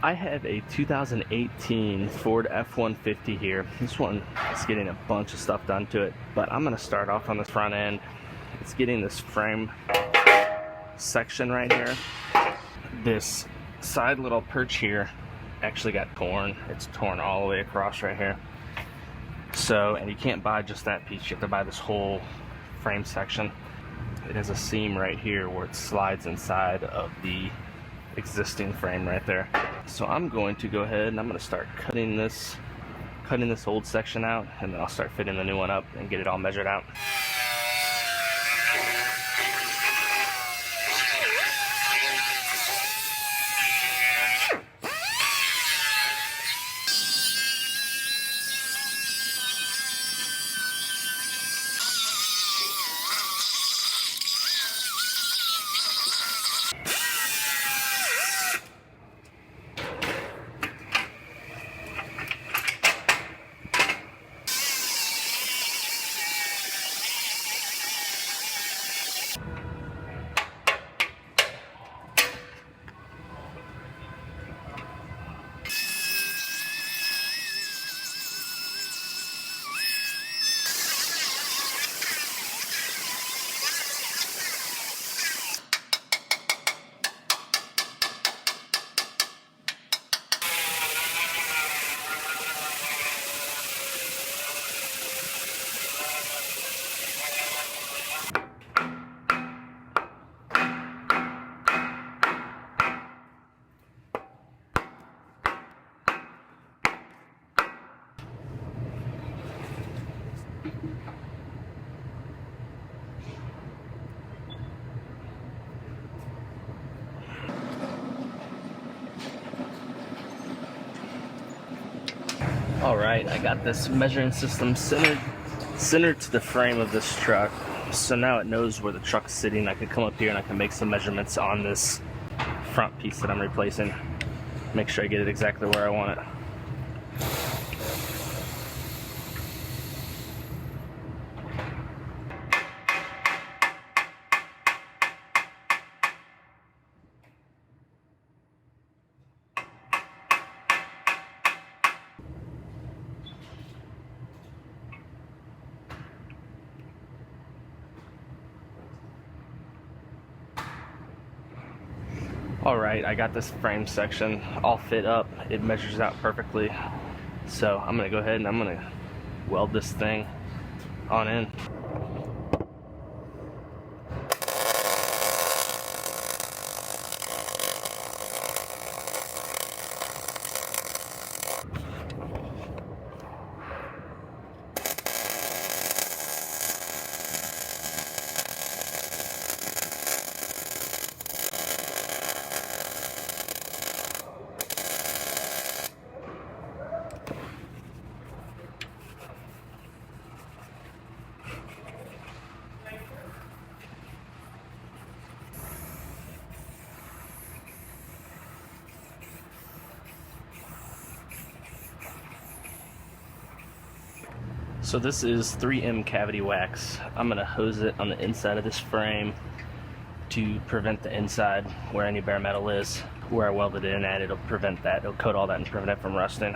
I have a 2018 Ford F-150 here. This one is getting a bunch of stuff done to it, but I'm going to start off on the front end. It's getting this frame section right here. This side little perch here actually got torn. It's torn all the way across right here. So, and you can't buy just that piece, you have to buy this whole frame section. It has a seam right here where it slides inside of the existing frame right there. So I'm going to go ahead and I'm going to start cutting this old section out, and then I'll start fitting the new one up and get it all measured out. Alright, I got this measuring system centered to the frame of this truck. So now it knows where the truck's sitting. I can come up here and I can make some measurements on this front piece that I'm replacing. Make sure I get it exactly where I want it. Alright, I got this frame section all fit up. It measures out perfectly. So I'm going to go ahead and I'm going to weld this thing on in. So this is 3M cavity wax. I'm going to hose it on the inside of this frame to prevent the inside where any bare metal is. Where I welded it in at, it'll prevent that. It'll coat all that and prevent it from rusting.